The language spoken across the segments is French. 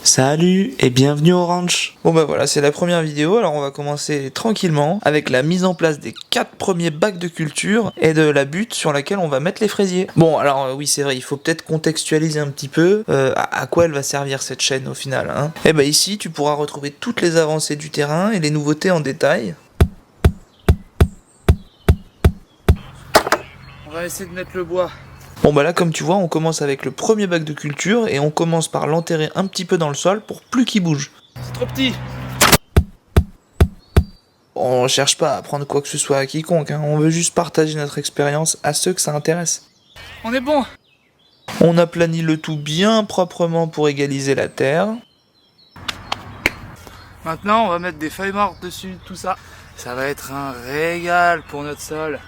Salut et bienvenue au ranch. Bon bah voilà, c'est la première vidéo, alors on va commencer tranquillement avec la mise en place des 4 premiers bacs de culture et de la butte sur laquelle on va mettre les fraisiers. Bon alors oui c'est vrai, il faut peut-être contextualiser un petit peu à quoi elle va servir cette chaîne au final. Et bah ici tu pourras retrouver toutes les avancées du terrain et les nouveautés en détail. On va essayer de mettre le bois. Bon bah là comme tu vois on commence avec le premier bac de culture et on commence par l'enterrer un petit peu dans le sol pour plus qu'il bouge. C'est trop petit. On cherche pas à apprendre quoi que ce soit à quiconque, on veut juste partager notre expérience à ceux que ça intéresse. On est bon. On aplanit le tout bien proprement pour égaliser la terre. Maintenant on va mettre des feuilles mortes dessus, tout ça. Ça va être un régal pour notre sol.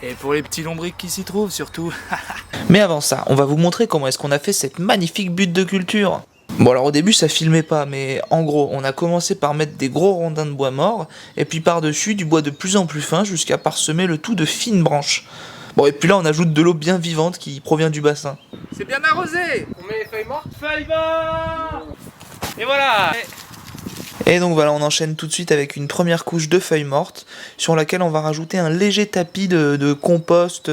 Et pour les petits lombrics qui s'y trouvent surtout. Mais avant ça, on va vous montrer comment est-ce qu'on a fait cette magnifique butte de culture. Bon alors au début ça filmait pas, mais en gros on a commencé par mettre des gros rondins de bois morts, et puis par-dessus du bois de plus en plus fin jusqu'à parsemer le tout de fines branches. Bon et puis là on ajoute de l'eau bien vivante qui provient du bassin. C'est bien arrosé. On met les feuilles mortes. Feuilles mortes. Et voilà. Et donc voilà, on enchaîne tout de suite avec une première couche de feuilles mortes sur laquelle on va rajouter un léger tapis de compost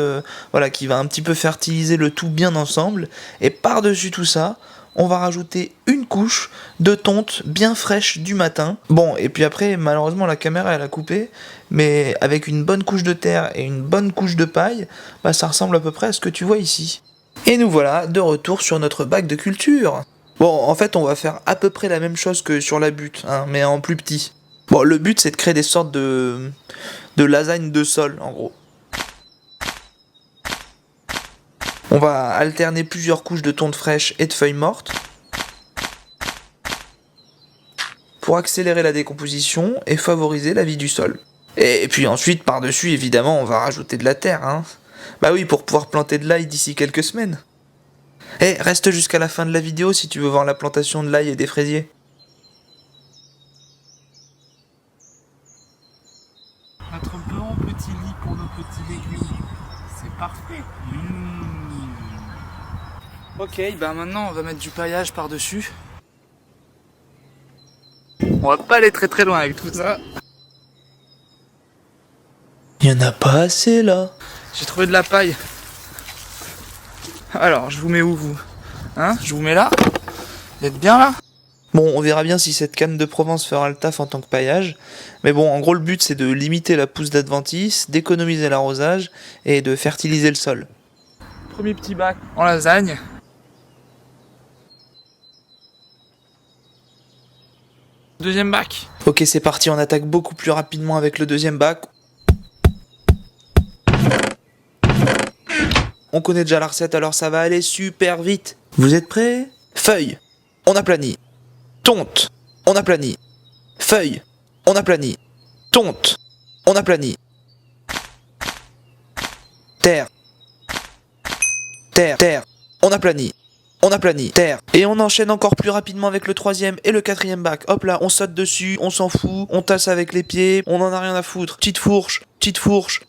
voilà, qui va un petit peu fertiliser le tout bien ensemble. Et par-dessus tout ça, on va rajouter une couche de tonte bien fraîche du matin. Bon, et puis après, malheureusement, la caméra elle a coupé, mais avec une bonne couche de terre et une bonne couche de paille, bah, ça ressemble à peu près à ce que tu vois ici. Et nous voilà de retour sur notre bac de culture. Bon, en fait, on va faire à peu près la même chose que sur la butte, mais en plus petit. Bon, le but, c'est de créer des sortes de lasagnes de sol, en gros. On va alterner plusieurs couches de tonte fraîche et de feuilles mortes pour accélérer la décomposition et favoriser la vie du sol. Et puis ensuite, par-dessus, évidemment, on va rajouter de la terre, Bah oui, pour pouvoir planter de l'ail d'ici quelques semaines. Reste jusqu'à la fin de la vidéo si tu veux voir la plantation de l'ail et des fraisiers. Notre bon petit lit pour nos petits légumes. C'est parfait. Ok, bah maintenant on va mettre du paillage par-dessus. On va pas aller très très loin avec tout ça. Il y en a pas assez là. J'ai trouvé de la paille. Alors, je vous mets où vous ? Je vous mets là ? Vous êtes bien là ? Bon, on verra bien si cette canne de Provence fera le taf en tant que paillage. Mais bon, en gros, le but c'est de limiter la pousse d'adventice, d'économiser l'arrosage et de fertiliser le sol. Premier petit bac en lasagne. Deuxième bac. Ok, c'est parti, on attaque beaucoup plus rapidement avec le deuxième bac. On connaît déjà la recette, alors ça va aller super vite. Vous êtes prêts ? Feuilles, on aplanit. Tonte, on aplanit. Feuilles, on aplanit. Tonte, on aplanit. Terre. Terre, terre, on aplanit. On aplanit, terre. Et on enchaîne encore plus rapidement avec le troisième et le quatrième bac. Hop là, on saute dessus, on s'en fout, on tasse avec les pieds, on en a rien à foutre. Petite fourche,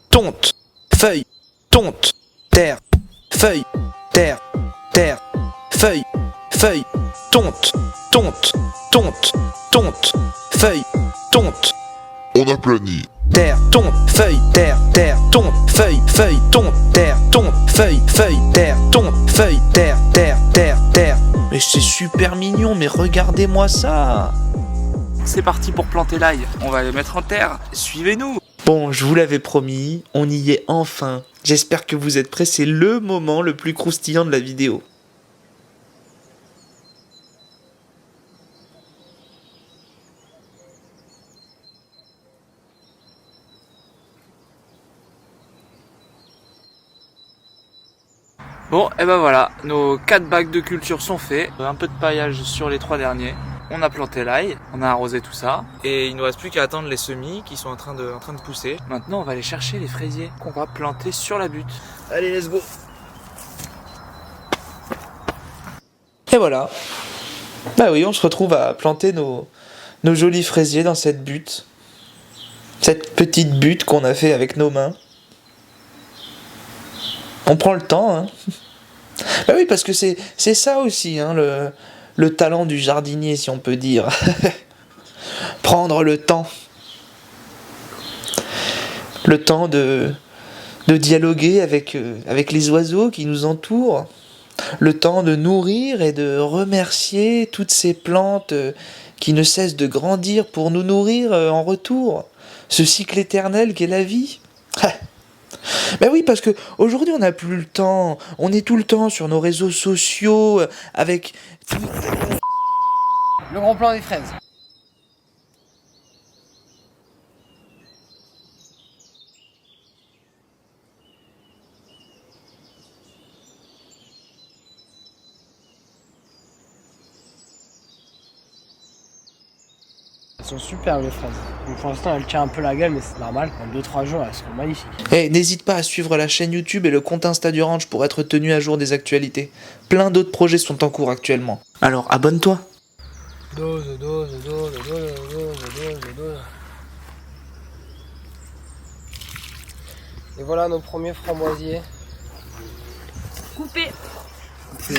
tonte, feuille, tonte, terre, feuille, terre, terre, feuille, feuille, tonte, tonte, tonte, tonte, feuille, tonte. On aplanit. Terre, tonte, feuille, terre, terre, tonte, feuille, feuille, tonte, terre, tonte, feuille, feuille, terre, tonte, feuille, terre, terre, terre, terre. Mais c'est super mignon, mais regardez-moi ça. C'est parti pour planter l'ail. On va les mettre en terre. Suivez-nous. Bon, je vous l'avais promis, on y est enfin. J'espère que vous êtes prêts, c'est le moment le plus croustillant de la vidéo. Bon, et ben voilà, nos 4 bacs de culture sont faits. Un peu de paillage sur les 3 derniers. On a planté l'ail, on a arrosé tout ça. Et il nous reste plus qu'à attendre les semis qui sont en train de pousser. Maintenant, on va aller chercher les fraisiers qu'on va planter sur la butte. Allez, let's go. Et voilà. Bah oui, on se retrouve à planter nos jolis fraisiers dans cette butte. Cette petite butte qu'on a fait avec nos mains. On prend le temps, Bah oui, parce que c'est ça aussi, le talent du jardinier, si on peut dire. Prendre le temps. Le temps de dialoguer avec les oiseaux qui nous entourent. Le temps de nourrir et de remercier toutes ces plantes qui ne cessent de grandir pour nous nourrir en retour. Ce cycle éternel qu'est la vie. Ben oui, parce que aujourd'hui on n'a plus le temps. On est tout le temps sur nos réseaux sociaux avec... Le grand plan des fraises. Elles sont superbes les fraises. Donc pour l'instant elle tient un peu la gueule mais c'est normal. En 2-3 jours elles seront magnifiques. Et n'hésite pas à suivre la chaîne YouTube et le compte Insta du ranch pour être tenu à jour des actualités. Plein d'autres projets sont en cours actuellement. Alors abonne-toi. Dose. Et voilà nos premiers framboisiers. Coupé.